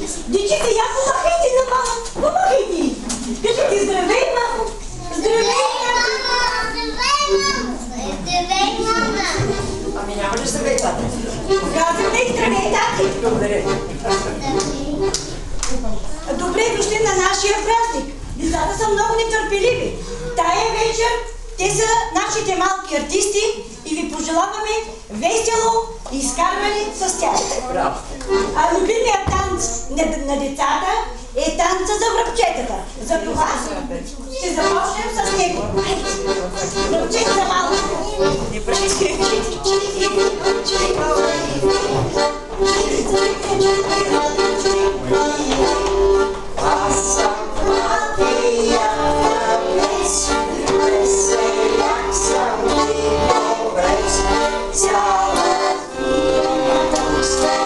Дечите, я помахайте на мама. Помахайте. Кажете здравей, мамо. Здравей, мама. Здравей, мама. Ами няма ли здравей, тата? Казваме и здравей, тати. Благодаря. Добре дошли на нашия празник. Децата са много нетърпеливи. Тая вечер те са нашите малки артисти и ви пожелаваме весело изкарване с тях. Браво! А любимият танц на децата е танца за връбчетата. Затова ще започнем с него. Връбчета за малко. Аз съм малкия връбец, веселяк съм и добрец, цяла зимата стоя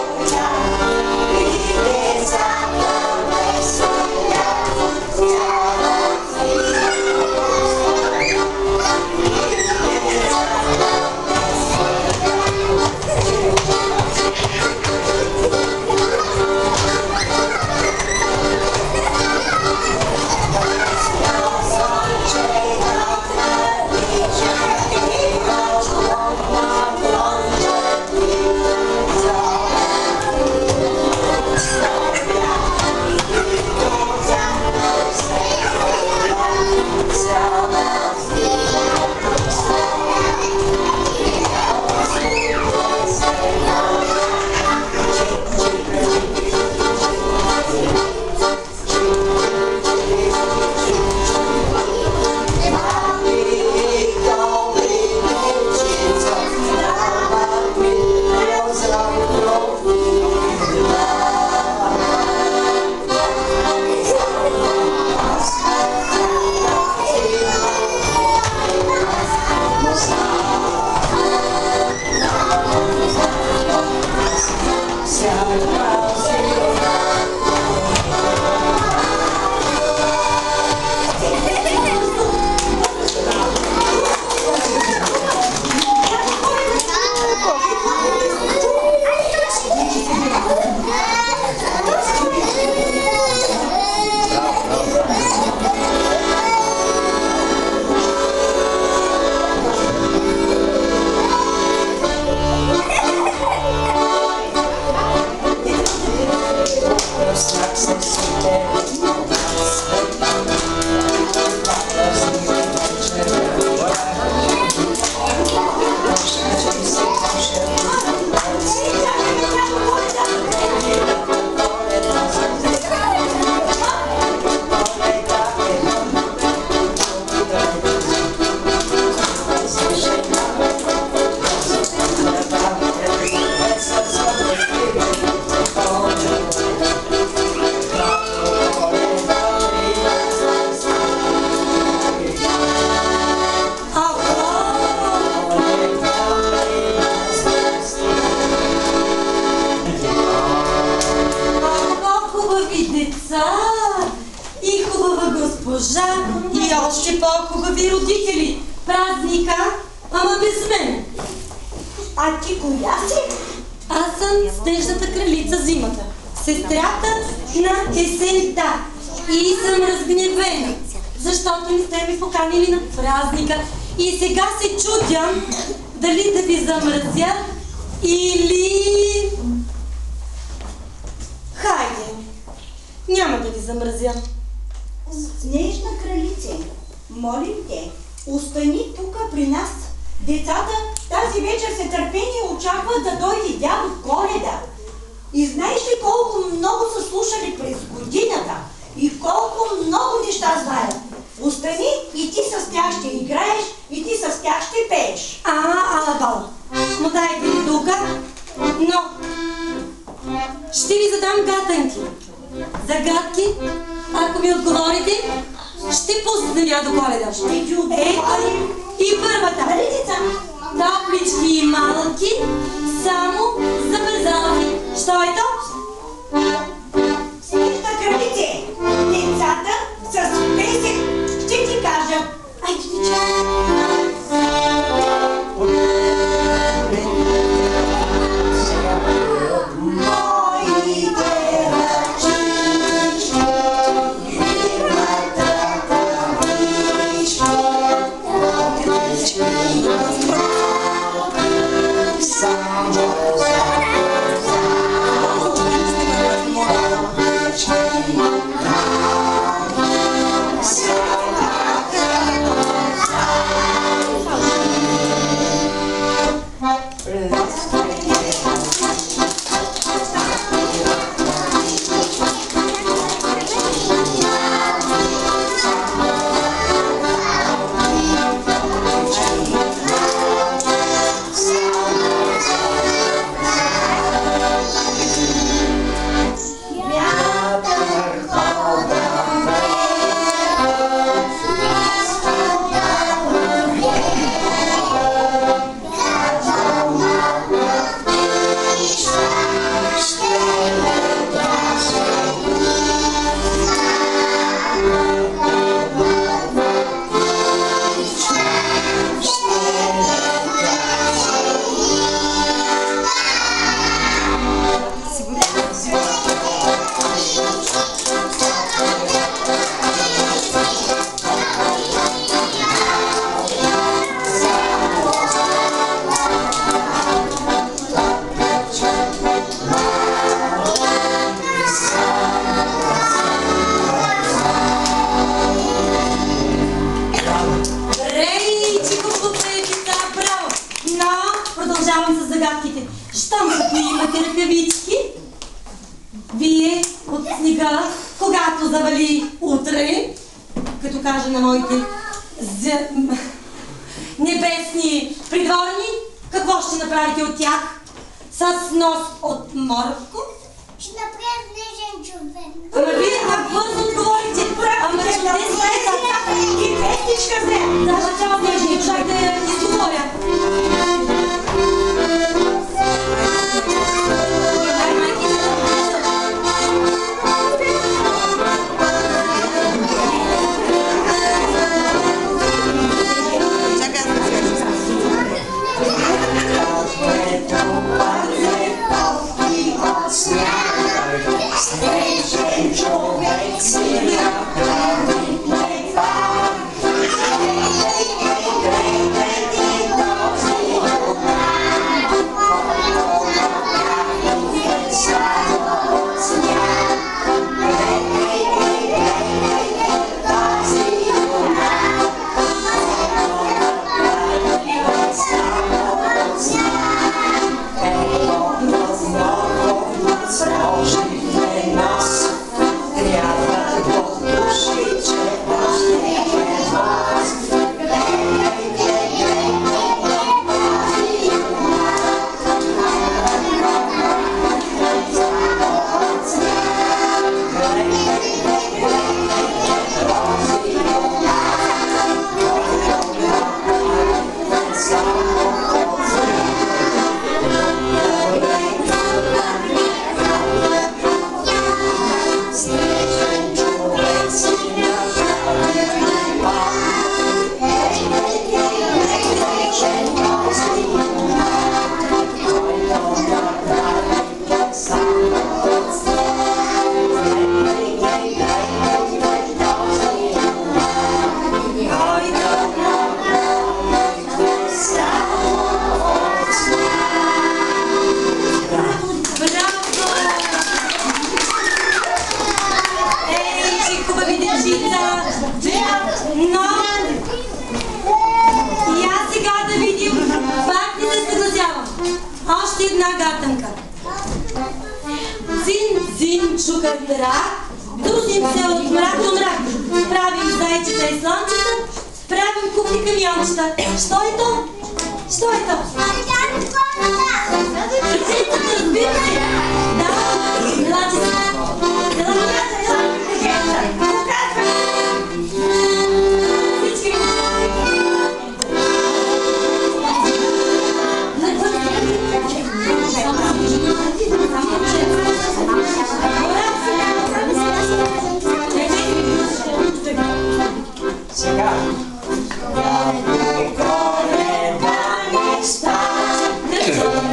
и децата веселят, цяла зимата стоя и децата и още по-хубави родители. Празника, ама без мен. А ти коя си? Аз съм Снежната кралица зимата, сестрата на есента. И съм разгневена, защото не сте ми поканили на празника. И сега се чудя дали да ви замразя или... Хайде, няма да ви замразя. Снежна кралице, молим те, остани тук при нас. Децата тази вечер с търпение очакват да дойде дядо Коледа. И знаеш ли колко много са слушали през годината и колко много неща знаят. Остани и ти с тях ще играеш и ти с тях ще пееш. Алабала, но дайте ми тук, но ще ви задам гатанки. Загадки, ако ми отговорите, ще пусна дядо Коледа. Ето и първата. Топлички и малки, само за бързалки. Що е то? Снежна кралице, децата с песен ще ти кажа. Айде, деча. Моите ръчи Продължавам с загадките. Щом като имате ръкавички, вие от снега, когато завали утре, като кажа на моите небесни придворни, какво ще направите от тях? С нос от морко? Ще направя нежен човек. Ама вие как бързо отговорите? Ама чудесно е така. И пестичка взе. Даже цял нежния човек да я изговоря. Друзим се от мрак до мрак, правим зайчета и слънчета, правим кухни камиончета. Що е то? Що е то? Разбира се! Да, елате си! Всички ми Сега. Я никога не стане.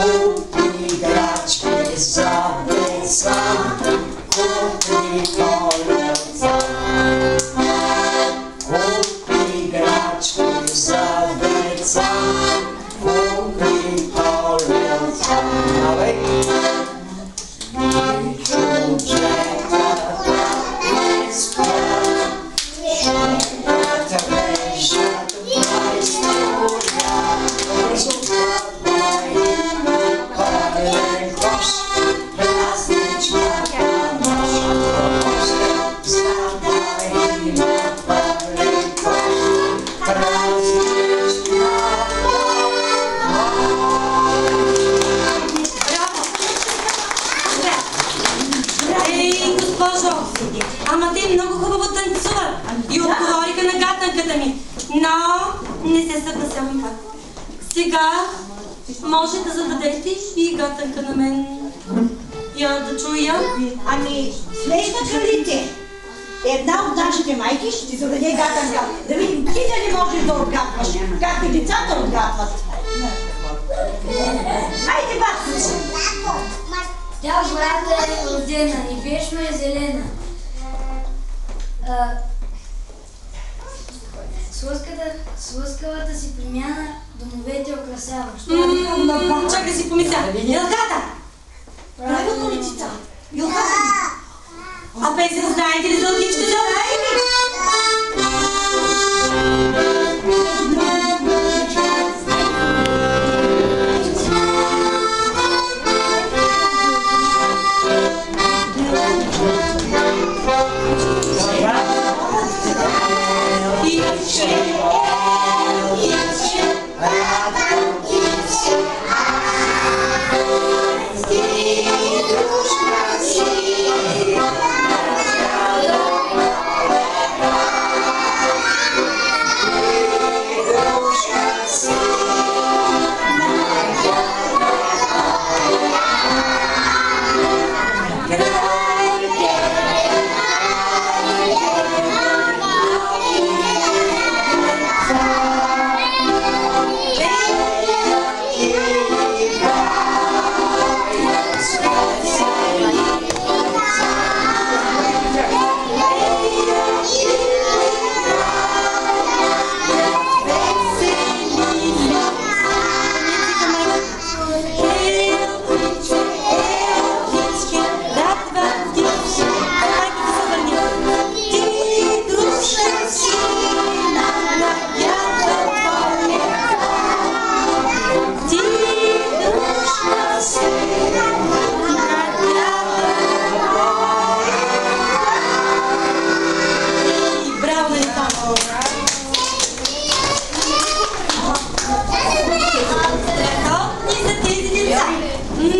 Купи играчки за деца, купи колелца. Купи играчки за деца, купи колелца. И чучетата искат, шумната вежат майстора, резултатна има пълен кош, празничната нощ, знатна има пълен кош, празничната Ей, госпожо, ама те много хубаво танцуват и отговориха на гатанката ми, но не се съгласявам пак. Сега може да зададете и гатанка на мен. Я да чуя. Ами, смееш на кралите. Една от нашите майки ще ти зададе гатанка. Да видим ти дали можеш да отгатваш, както децата отгатват. Хайде, бак! Тя гората е родена и вечно е зелена. С лъскавата си промяна домовете украсява. Чакай си помисля. Елгата! Правилно ли ти това? А песен знаете ли за лъгичката?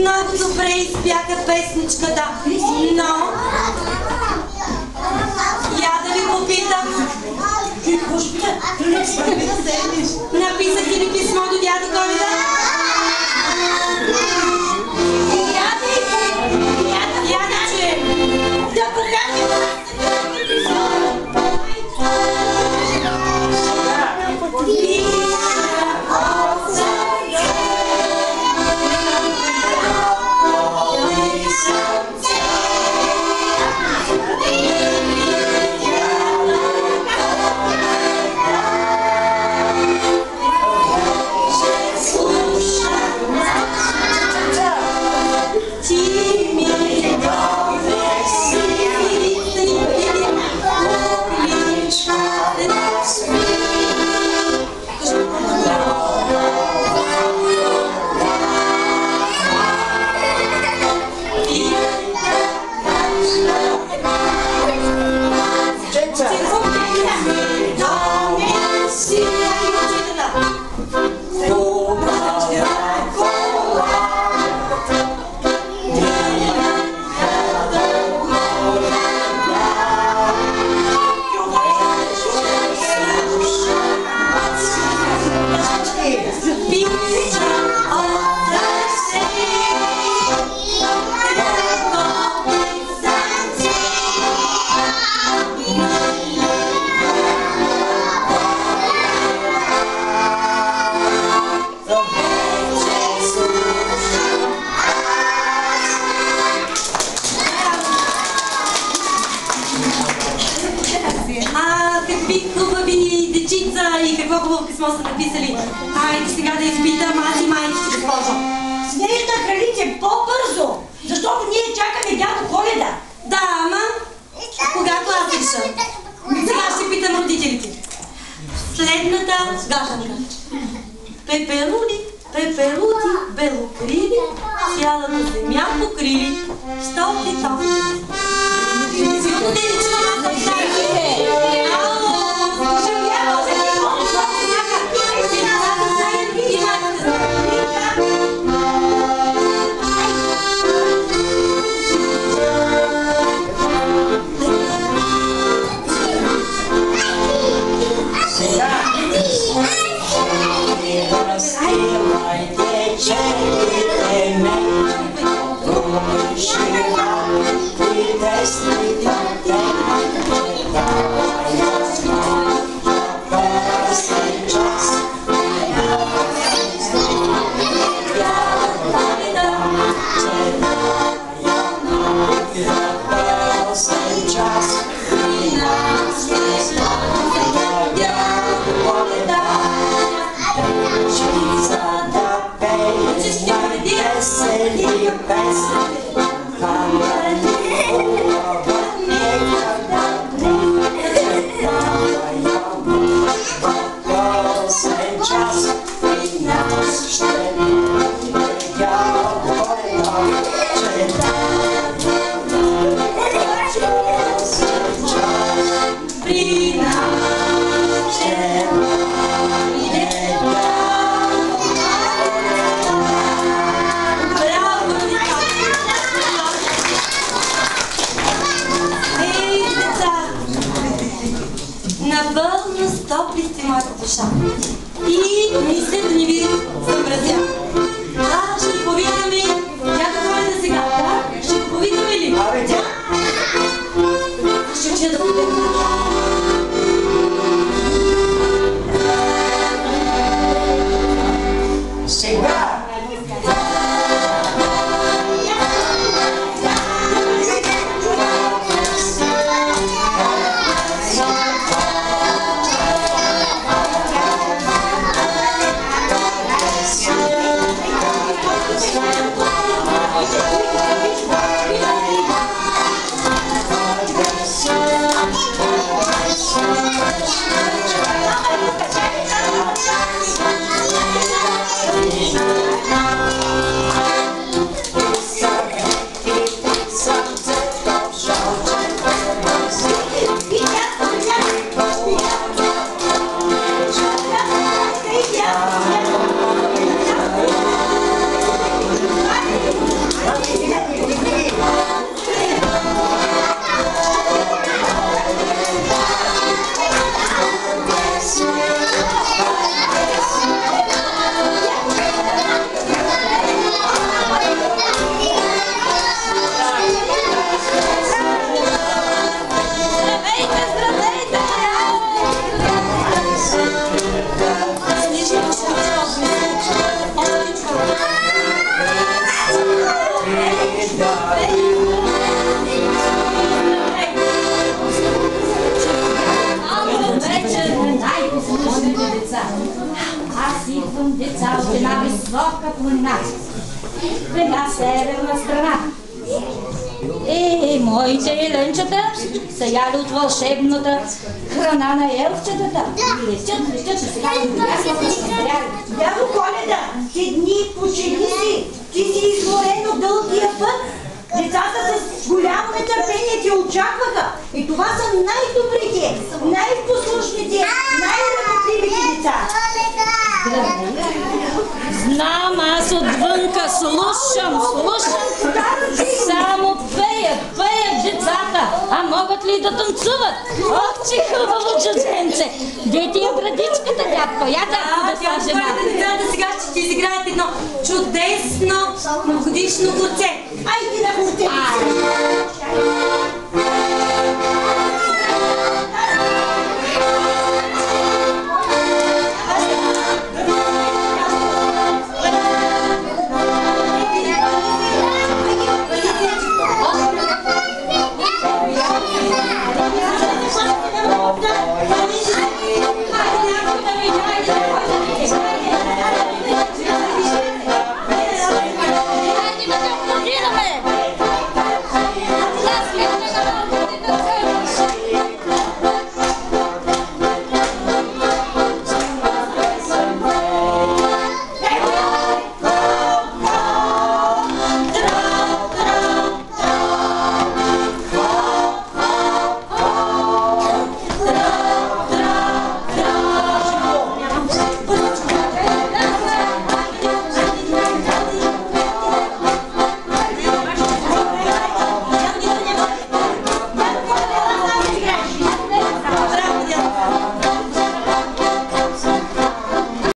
Много добре изпяха песничката, но я да ви попитам. Написахте ли писмо до дядо Ковида? Я да чуем. Да покажем. Jesus. по-бързо, защото ние чакаме дядо Коледа. Да, ама когато аз реша. Сега ще питам родителите. Следната гашанка. Пепелули, пепелути, белокриви, цялата земя покрили. Що ли то? Силно те не чувам аз да встане. Ало, живя, може ли много някак? Сега да знаем и имате да знаем. Разпивайте черните мечи, промишива и десните темните давай възможно пърсен час. Пърсен час и нас не слава Коледа. За да пеем весели песни, камъни хубава, нека да пърсен час и нас ще видя Коледа, че пърсен час при нас ще Напълно стопли сте моята душа и мисля да не ви съмразя. Да, ще го повикаме. Дядо Коледа сега. Да, ще го повикаме ли? Абе, тя! Ще уча да повикаме. Сега! Аз идвам, деца, от една висока планина, в една северна страна. Моите еленчета са яли от вълшебната храна на елфчетата. Летят, сега Дядо Коледа, седни, почини си. Ти си изморен от дългия път. Децата с голямо нетърпение те очакваха. И това са най-добрите, най-послушните, най-работливите деца. Знам, аз отвънка слушам. Само пеят децата. А могат ли да танцуват? Ох, че хубаво чужденце. Де ти е брадичката, дядко? Я да са жена. Децата сега ще ти изиграят едно чудесно новогодишно курце. Айде на курце!